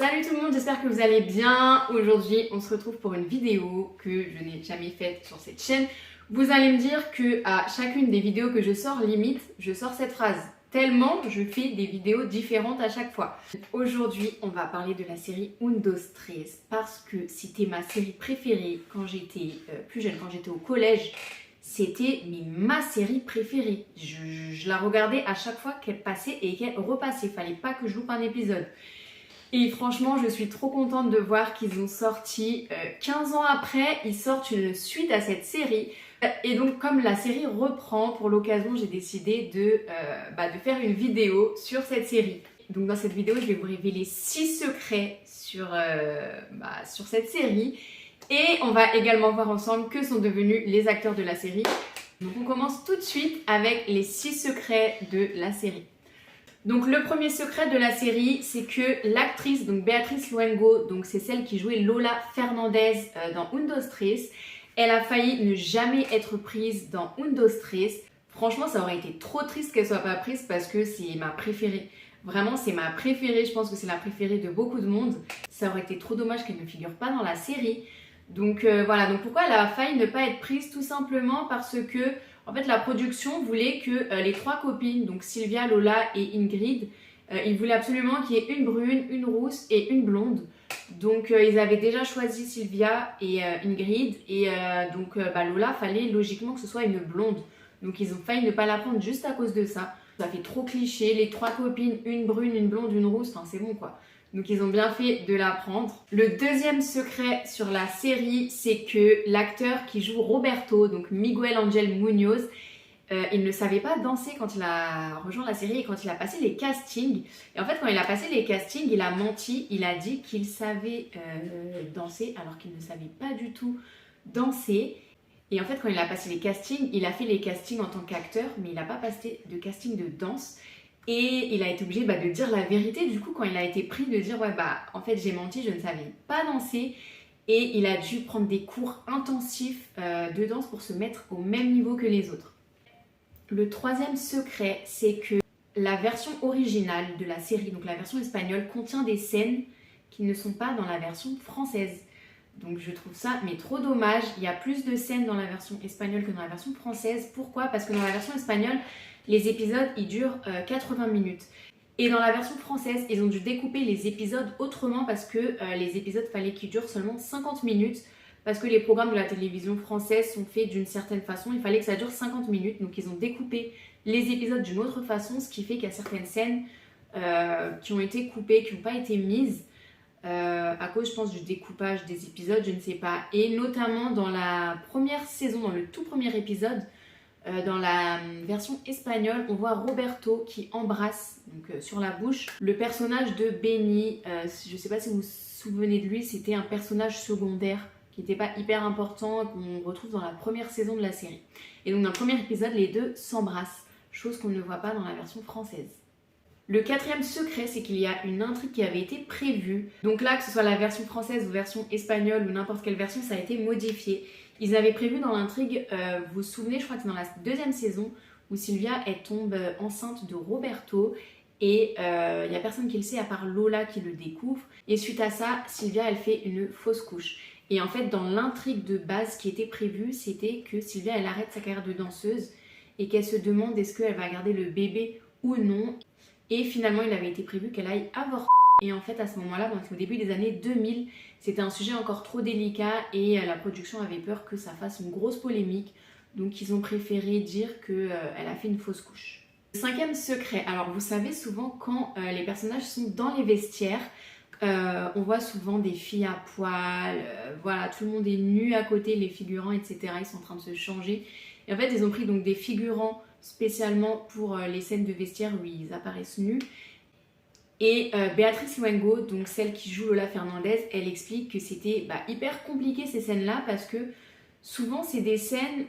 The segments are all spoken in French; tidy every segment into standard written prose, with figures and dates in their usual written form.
Salut tout le monde, j'espère que vous allez bien. Aujourd'hui, on se retrouve pour une vidéo que je n'ai jamais faite sur cette chaîne. Vous allez me dire que à chacune des vidéos que je sors, limite, je sors cette phrase. Tellement je fais des vidéos différentes à chaque fois. Aujourd'hui, on va parler de la série Un, Dos, Tres parce que c'était ma série préférée quand j'étais plus jeune, quand j'étais au collège. C'était ma série préférée. Je la regardais à chaque fois qu'elle passait et qu'elle repassait. Fallait pas que je loupe un épisode. Et franchement, je suis trop contente de voir qu'ils ont sorti 15 ans après, ils sortent une suite à cette série. Et donc, comme la série reprend, pour l'occasion, j'ai décidé de faire une vidéo sur cette série. Donc, dans cette vidéo, je vais vous révéler 6 secrets sur cette série. Et on va également voir ensemble que sont devenus les acteurs de la série. Donc, on commence tout de suite avec les 6 secrets de la série. Donc le premier secret de la série, c'est que l'actrice, donc Beatriz Luengo, donc c'est celle qui jouait Lola Fernandez dans Un, Dos, Tres, elle a failli ne jamais être prise dans Un, Dos, Tres. Franchement, ça aurait été trop triste qu'elle soit pas prise parce que c'est ma préférée. Vraiment, c'est ma préférée, je pense que c'est la préférée de beaucoup de monde. Ça aurait été trop dommage qu'elle ne figure pas dans la série. Donc voilà, donc pourquoi elle a failli ne pas être prise? Tout simplement parce que en fait, la production voulait que les 3 copines, donc Sylvia, Lola et Ingrid, ils voulaient absolument qu'il y ait une brune, une rousse et une blonde. Donc ils avaient déjà choisi Sylvia et Ingrid et Lola, fallait logiquement que ce soit une blonde. Donc ils ont failli ne pas la prendre juste à cause de ça. Ça fait trop cliché, les 3 copines, une brune, une blonde, une rousse, enfin c'est bon quoi. Donc ils ont bien fait de la prendre. Le deuxième secret sur la série, c'est que l'acteur qui joue Roberto, donc Miguel Ángel Muñoz, il ne savait pas danser quand il a rejoint la série et quand il a passé les castings. Et en fait, quand il a passé les castings, il a menti. Il a dit qu'il savait danser alors qu'il ne savait pas du tout danser. Et en fait, quand il a passé les castings, il a fait les castings en tant qu'acteur, mais il n'a pas passé de casting de danse. Et il a été obligé de dire la vérité, du coup, quand il a été pris, de dire en fait j'ai menti, je ne savais pas danser. Et il a dû prendre des cours intensifs de danse pour se mettre au même niveau que les autres. Le troisième secret, c'est que la version originale de la série, donc la version espagnole, contient des scènes qui ne sont pas dans la version française. Donc je trouve ça trop dommage. Il y a plus de scènes dans la version espagnole que dans la version française. Pourquoi? Parce que dans la version espagnole, les épisodes ils durent 80 minutes. Et dans la version française, ils ont dû découper les épisodes autrement parce que les épisodes fallait qu'ils durent seulement 50 minutes. Parce que les programmes de la télévision française sont faits d'une certaine façon. Il fallait que ça dure 50 minutes. Donc ils ont découpé les épisodes d'une autre façon. Ce qui fait qu'il y a certaines scènes qui ont été coupées, qui n'ont pas été mises. À cause je pense du découpage des épisodes, je ne sais pas. Et notamment dans la première saison, dans le tout premier épisode, dans la version espagnole, on voit Roberto qui embrasse sur la bouche le personnage de Benny. Je ne sais pas si vous vous souvenez de lui, c'était un personnage secondaire qui n'était pas hyper important, qu'on retrouve dans la première saison de la série. Et donc dans le premier épisode, les deux s'embrassent, chose qu'on ne voit pas dans la version française. Le quatrième secret, c'est qu'il y a une intrigue qui avait été prévue. Donc là, que ce soit la version française ou version espagnole ou n'importe quelle version, ça a été modifié. Ils avaient prévu dans l'intrigue, vous vous souvenez, je crois que c'est dans la deuxième saison, où Sylvia, elle tombe enceinte de Roberto. Et il n'y a personne qui le sait à part Lola qui le découvre. Et suite à ça, Sylvia, elle fait une fausse couche. Et en fait, dans l'intrigue de base qui était prévue, c'était que Sylvia, elle arrête sa carrière de danseuse et qu'elle se demande est-ce qu'elle va garder le bébé ou non. Et finalement, il avait été prévu qu'elle aille avorter. Et en fait, à ce moment-là, donc au début des années 2000, c'était un sujet encore trop délicat et la production avait peur que ça fasse une grosse polémique. Donc, ils ont préféré dire qu'elle a fait une fausse couche. Le cinquième secret. Alors, vous savez, souvent, quand les personnages sont dans les vestiaires, on voit souvent des filles à poil. Voilà, tout le monde est nu à côté, les figurants, etc. Ils sont en train de se changer. Et en fait, ils ont pris donc des figurants spécialement pour les scènes de vestiaire où ils apparaissent nus. Et Beatriz Luengo, donc celle qui joue Lola Fernandez, elle explique que c'était hyper compliqué ces scènes-là parce que souvent c'est des scènes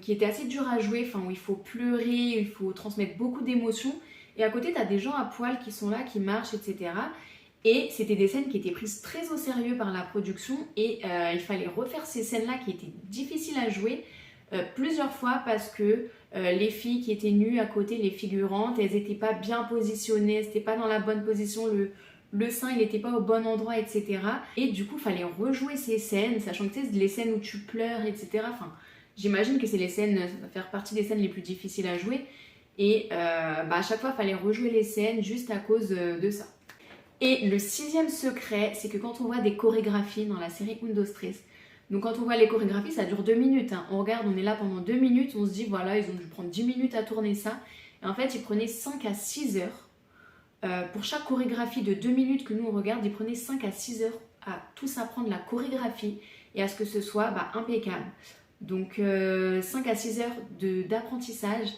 qui étaient assez dures à jouer, où il faut pleurer, il faut transmettre beaucoup d'émotions. Et à côté, tu as des gens à poil qui sont là, qui marchent, etc. Et c'était des scènes qui étaient prises très au sérieux par la production et il fallait refaire ces scènes-là qui étaient difficiles à jouer plusieurs fois parce que les filles qui étaient nues à côté, les figurantes, elles n'étaient pas bien positionnées, elles n'étaient pas dans la bonne position, le sein il n'était pas au bon endroit, etc. Et du coup, il fallait rejouer ces scènes, sachant que c'est les scènes où tu pleures, etc. Enfin, j'imagine que c'est les scènes, ça va faire partie des scènes les plus difficiles à jouer. Et à chaque fois, il fallait rejouer les scènes juste à cause de ça. Et le 6e secret, c'est que quand on voit des chorégraphies dans la série Un, Dos, Tres, donc quand on voit les chorégraphies, ça dure 2 minutes. Hein. On regarde, on est là pendant 2 minutes, on se dit voilà, ils ont dû prendre 10 minutes à tourner ça. Et en fait, ils prenaient 5 à 6 heures. Pour chaque chorégraphie de 2 minutes que nous on regarde, ils prenaient 5 à 6 heures à tous apprendre la chorégraphie et à ce que ce soit impeccable. Donc 5 à 6 heures d'apprentissage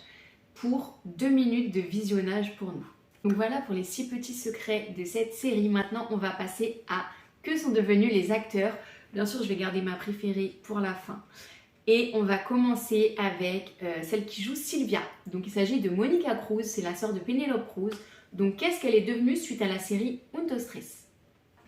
pour 2 minutes de visionnage pour nous. Donc voilà pour les 6 petits secrets de cette série. Maintenant, on va passer à que sont devenus les acteurs. Bien sûr, je vais garder ma préférée pour la fin. Et on va commencer avec celle qui joue Sylvia. Donc il s'agit de Monica Cruz, c'est la sœur de Penélope Cruz. Donc qu'est-ce qu'elle est devenue suite à la série Un, Dos, Tres?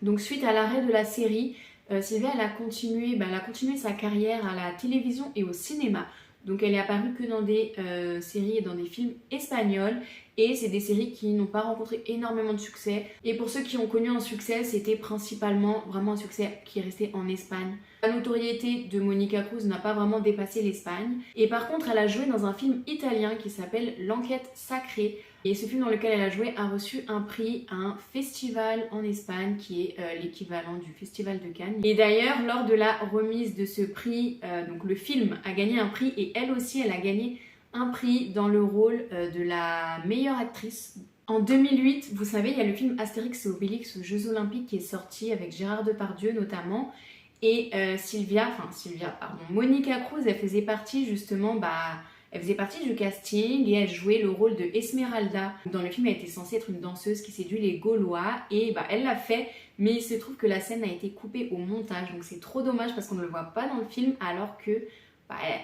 Donc suite à l'arrêt de la série, Sylvia elle a continué sa carrière à la télévision et au cinéma. Donc elle est apparue que dans des séries et dans des films espagnols. Et c'est des séries qui n'ont pas rencontré énormément de succès. Et pour ceux qui ont connu un succès, c'était principalement vraiment un succès qui est resté en Espagne. La notoriété de Monica Cruz n'a pas vraiment dépassé l'Espagne. Et par contre, elle a joué dans un film italien qui s'appelle L'Enquête Sacrée. Et ce film dans lequel elle a joué a reçu un prix à un festival en Espagne qui est l'équivalent du Festival de Cannes. Et d'ailleurs, lors de la remise de ce prix, donc le film a gagné un prix et elle aussi, elle a gagné un prix dans le rôle de la meilleure actrice. En 2008, vous savez, il y a le film Astérix et Obélix aux Jeux Olympiques qui est sorti avec Gérard Depardieu notamment. Et Monica Cruz, elle faisait partie justement, elle faisait partie du casting et elle jouait le rôle de Esmeralda. Dans le film, elle était censée être une danseuse qui séduit les Gaulois et elle l'a fait, mais il se trouve que la scène a été coupée au montage. Donc c'est trop dommage parce qu'on ne le voit pas dans le film alors que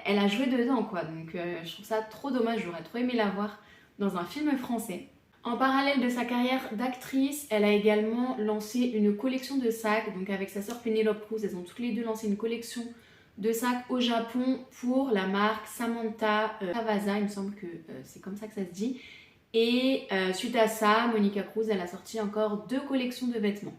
elle a joué dedans quoi. Donc je trouve ça trop dommage, j'aurais trop aimé la voir dans un film français. En parallèle de sa carrière d'actrice, elle a également lancé une collection de sacs. Donc avec sa sœur Penélope Cruz, elles ont toutes les deux lancé une collection de sacs au Japon pour la marque Samantha Kawasa, il me semble que c'est comme ça que ça se dit. Et suite à ça, Monica Cruz, elle a sorti encore 2 collections de vêtements.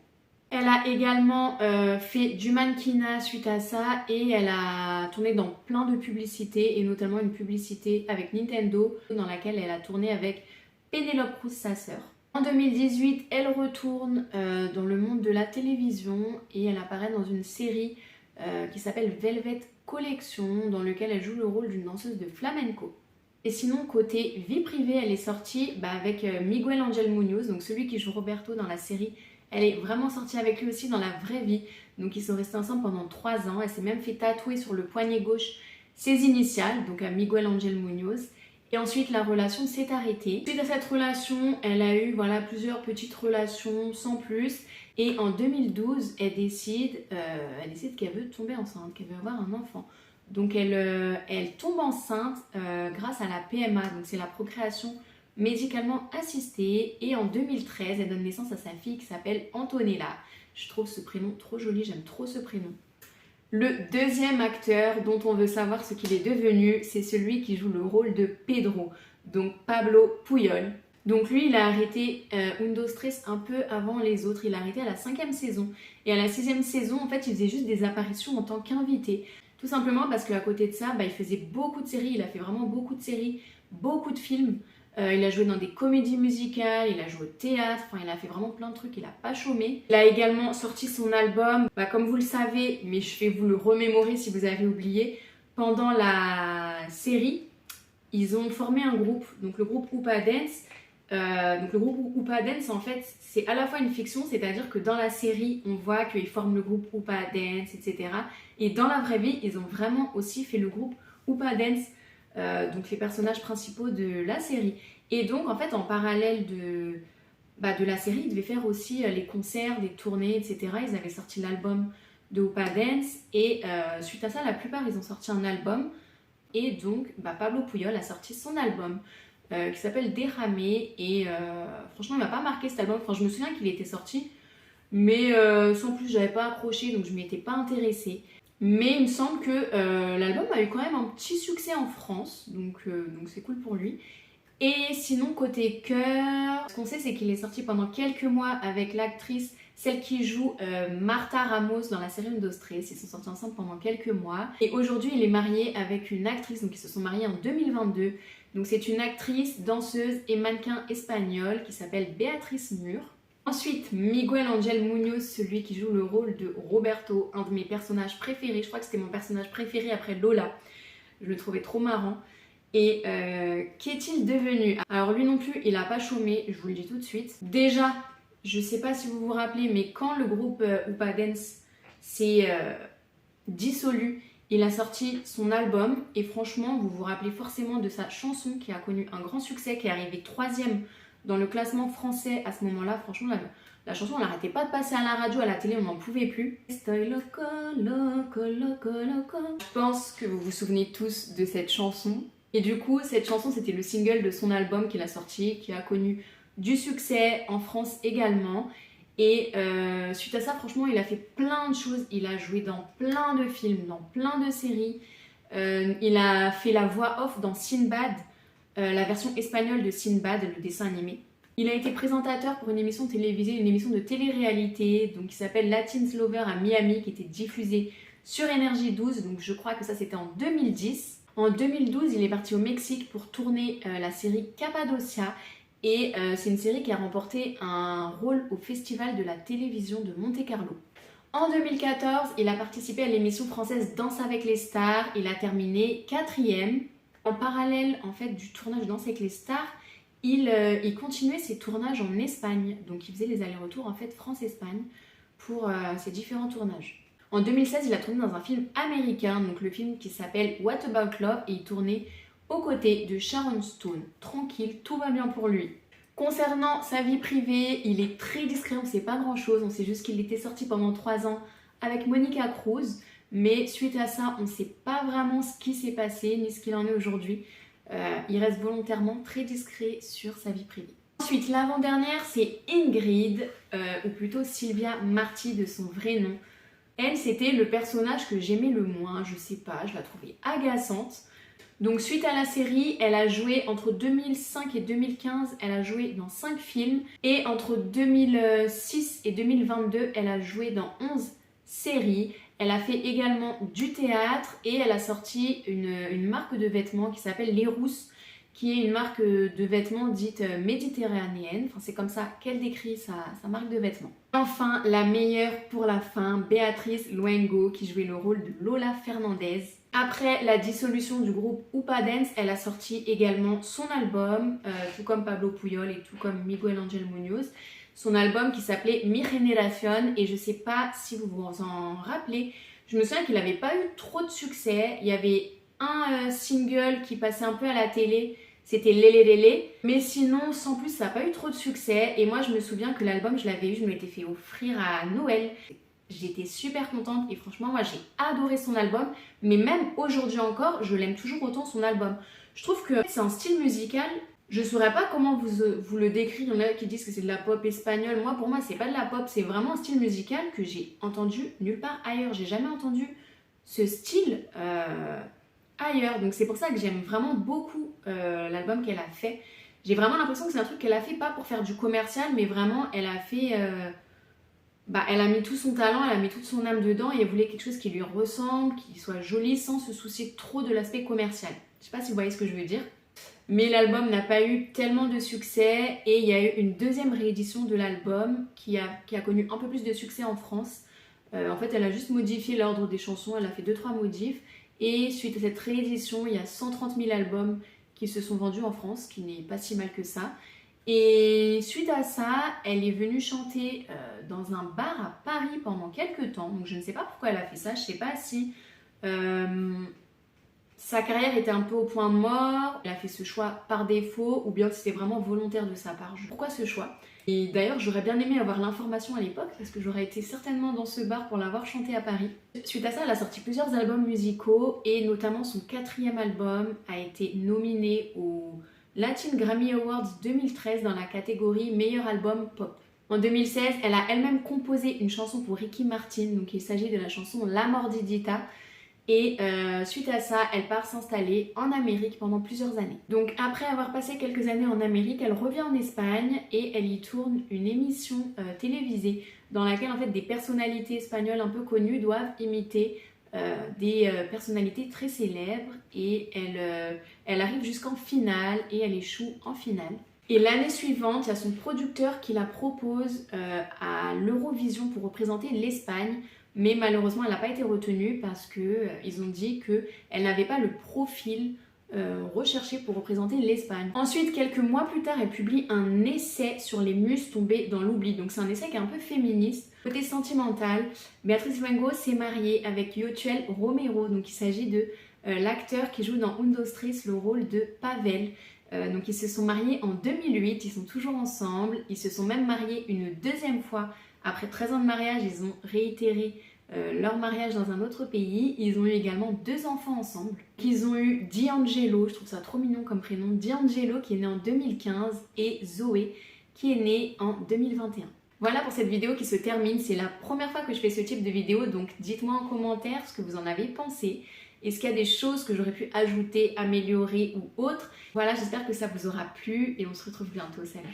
Elle a également fait du mannequinat suite à ça et elle a tourné dans plein de publicités et notamment une publicité avec Nintendo dans laquelle elle a tourné avec Penélope Cruz, sa sœur. En 2018, elle retourne dans le monde de la télévision et elle apparaît dans une série qui s'appelle Velvet Collection dans lequel elle joue le rôle d'une danseuse de flamenco. Et sinon, côté vie privée, elle est sortie avec Miguel Ángel Muñoz, donc celui qui joue Roberto dans la série. Elle est vraiment sortie avec lui aussi dans la vraie vie. Donc ils sont restés ensemble pendant 3 ans. Elle s'est même fait tatouer sur le poignet gauche ses initiales, donc à Miguel Ángel Muñoz. Et ensuite la relation s'est arrêtée. Suite à cette relation, elle a eu plusieurs petites relations sans plus. Et en 2012, elle décide qu'elle veut tomber enceinte, qu'elle veut avoir un enfant. Donc elle tombe enceinte grâce à la PMA, donc c'est la procréation médicalement assistée. Et en 2013, elle donne naissance à sa fille qui s'appelle Antonella. Je trouve ce prénom trop joli, j'aime trop ce prénom. Le deuxième acteur dont on veut savoir ce qu'il est devenu, c'est celui qui joue le rôle de Pedro, donc Pablo Puyol. Donc lui, il a arrêté Un, Dos, Tres un peu avant les autres, il a arrêté à la 5e saison. Et à la 6e saison, en fait, il faisait juste des apparitions en tant qu'invité. Tout simplement parce qu'à côté de ça, il faisait beaucoup de séries, il a fait vraiment beaucoup de séries, beaucoup de films. Il a joué dans des comédies musicales, il a joué au théâtre, il a fait vraiment plein de trucs, il a pas chômé. Il a également sorti son album, comme vous le savez, mais je vais vous le remémorer si vous avez oublié. Pendant la série, ils ont formé un groupe, donc le groupe Upa Dance. Donc le groupe Upa Dance, en fait, c'est à la fois une fiction, c'est-à-dire que dans la série, on voit qu'ils forment le groupe Upa Dance, etc. Et dans la vraie vie, ils ont vraiment aussi fait le groupe Upa Dance. Donc les personnages principaux de la série. Et donc en fait en parallèle de la série, ils devaient faire aussi les concerts, des tournées, etc. Ils avaient sorti l'album de Upa Dance et suite à ça, la plupart ils ont sorti un album. Et donc Pablo Puyol a sorti son album qui s'appelle Déramé. Et franchement il m'a pas marqué cet album. Je me souviens qu'il était sorti, mais sans plus j'avais pas accroché, donc je m'y étais pas intéressée. Mais il me semble que l'album a eu quand même un petit succès en France, donc c'est cool pour lui. Et sinon côté cœur, ce qu'on sait c'est qu'il est sorti pendant quelques mois avec l'actrice, celle qui joue Martha Ramos dans la série Stress. Ils sont sortis ensemble pendant quelques mois. Et aujourd'hui il est marié avec une actrice, donc ils se sont mariés en 2022. Donc c'est une actrice, danseuse et mannequin espagnole qui s'appelle Béatrice Mur. Ensuite, Miguel Ángel Muñoz, celui qui joue le rôle de Roberto, un de mes personnages préférés. Je crois que c'était mon personnage préféré après Lola. Je le trouvais trop marrant. Et qu'est-il devenu? Alors lui non plus, il a pas chômé, je vous le dis tout de suite. Déjà, je sais pas si vous vous rappelez, mais quand le groupe Upa Dance s'est dissolu, il a sorti son album. Et franchement, vous vous rappelez forcément de sa chanson qui a connu un grand succès, qui est arrivée 3e dans le classement français à ce moment-là. Franchement, la chanson, on n'arrêtait pas de passer à la radio, à la télé, on n'en pouvait plus. Estoy loco, loco, loco, loco. Je pense que vous vous souvenez tous de cette chanson. Et du coup, cette chanson, c'était le single de son album qu'il a sorti, qui a connu du succès en France également. Et suite à ça, franchement, il a fait plein de choses. Il a joué dans plein de films, dans plein de séries. Il a fait la voix off dans Sinbad, la version espagnole de Sinbad, le dessin animé. Il a été présentateur pour une émission télévisée, une émission de télé-réalité, donc qui s'appelle Latin Lover à Miami, qui était diffusée sur Énergie 12, donc je crois que ça c'était en 2010. En 2012, il est parti au Mexique pour tourner la série Cappadocia, et c'est une série qui a remporté un rôle au Festival de la télévision de Monte-Carlo. En 2014, il a participé à l'émission française Danse avec les stars, il a terminé 4e. En parallèle en fait du tournage Danse avec les stars, il continuait ses tournages en Espagne. Donc il faisait les allers-retours en fait France-Espagne pour ses différents tournages. En 2016, il a tourné dans un film américain, donc le film qui s'appelle What About Love, et il tournait aux côtés de Sharon Stone. Tranquille, tout va bien pour lui. Concernant sa vie privée, il est très discret, on ne sait pas grand chose, on sait juste qu'il était sorti pendant 3 ans avec Monica Cruz. Mais suite à ça, on ne sait pas vraiment ce qui s'est passé, ni ce qu'il en est aujourd'hui. Il reste volontairement très discret sur sa vie privée. Ensuite, l'avant-dernière, c'est Ingrid, ou plutôt Sylvia Marty de son vrai nom. Elle, c'était le personnage que j'aimais le moins, je sais pas, je la trouvais agaçante. Donc suite à la série, elle a joué entre 2005 et 2015, elle a joué dans 5 films. Et entre 2006 et 2022, elle a joué dans 11 séries. Elle a fait également du théâtre et elle a sorti une marque de vêtements qui s'appelle Les Rousses, qui est une marque de vêtements dite méditerranéenne. Enfin, c'est comme ça qu'elle décrit sa marque de vêtements. Enfin, la meilleure pour la fin, Béatrice Luengo, qui jouait le rôle de Lola Fernandez. Après la dissolution du groupe Upa Dance, elle a sorti également son album, tout comme Pablo Puyol et tout comme Miguel Ángel Muñoz. Son album qui s'appelait Mi Generación, et je sais pas si vous vous en rappelez, je me souviens qu'il n'avait pas eu trop de succès. Il y avait un single qui passait un peu à la télé, c'était Lélé Lélé, mais sinon sans plus ça n'a pas eu trop de succès. Et moi je me souviens que l'album je l'avais eu, je me l'étais fait offrir à Noël. J'étais super contente et franchement moi j'ai adoré son album, mais même aujourd'hui encore je l'aime toujours autant son album. Je trouve que c'est un style musical, je saurais pas comment vous le décrire. Il y en a qui disent que c'est de la pop espagnole. Moi, pour moi, c'est pas de la pop, c'est vraiment un style musical que j'ai entendu nulle part ailleurs. J'ai jamais entendu ce style ailleurs. Donc c'est pour ça que j'aime vraiment beaucoup l'album qu'elle a fait. J'ai vraiment l'impression que c'est un truc qu'elle a fait pas pour faire du commercial, mais vraiment elle a fait... elle a mis tout son talent, elle a mis toute son âme dedans et elle voulait quelque chose qui lui ressemble, qui soit joli sans se soucier trop de l'aspect commercial. Je sais pas si vous voyez ce que je veux dire. Mais l'album n'a pas eu tellement de succès et il y a eu une deuxième réédition de l'album qui a connu un peu plus de succès en France. En fait, elle a juste modifié l'ordre des chansons, elle a fait 2-3 modifs. Et suite à cette réédition, il y a 130 000 albums qui se sont vendus en France, ce qui n'est pas si mal que ça. Et suite à ça, elle est venue chanter dans un bar à Paris pendant quelques temps. Donc je ne sais pas pourquoi elle a fait ça, je ne sais pas si... sa carrière était un peu au point mort, elle a fait ce choix par défaut ou bien c'était vraiment volontaire de sa part. Pourquoi ce choix? Et d'ailleurs j'aurais bien aimé avoir l'information à l'époque parce que j'aurais été certainement dans ce bar pour l'avoir chanté à Paris. Suite à ça, elle a sorti plusieurs albums musicaux et notamment son 4e album a été nominé au Latin Grammy Awards 2013 dans la catégorie meilleur album pop. En 2016, elle a elle-même composé une chanson pour Ricky Martin, donc il s'agit de la chanson La Mordidita. Et suite à ça, elle part s'installer en Amérique pendant plusieurs années. Donc après avoir passé quelques années en Amérique, elle revient en Espagne et elle y tourne une émission télévisée dans laquelle en fait des personnalités espagnoles un peu connues doivent imiter des personnalités très célèbres et elle arrive jusqu'en finale et elle échoue en finale. Et l'année suivante, il y a son producteur qui la propose à l'Eurovision pour représenter l'Espagne, mais malheureusement elle n'a pas été retenue parce qu'ils ont dit qu'elle n'avait pas le profil recherché pour représenter l'Espagne. Ensuite, quelques mois plus tard, elle publie un essai sur les muses tombées dans l'oubli. Donc c'est un essai qui est un peu féministe. Côté sentimental, Beatriz Luengo s'est mariée avec Yotuel Romero. Donc il s'agit de l'acteur qui joue dans Un, dos, tres le rôle de Pavel. Donc ils se sont mariés en 2008, ils sont toujours ensemble. Ils se sont même mariés une deuxième fois. Après 13 ans de mariage, ils ont réitéré leur mariage dans un autre pays. Ils ont eu également 2 enfants ensemble. Ils ont eu D'Angelo, je trouve ça trop mignon comme prénom, D'Angelo qui est né en 2015 et Zoé qui est née en 2021. Voilà pour cette vidéo qui se termine. C'est la première fois que je fais ce type de vidéo, donc dites-moi en commentaire ce que vous en avez pensé. Est-ce qu'il y a des choses que j'aurais pu ajouter, améliorer ou autre? Voilà, j'espère que ça vous aura plu et on se retrouve bientôt. Salut!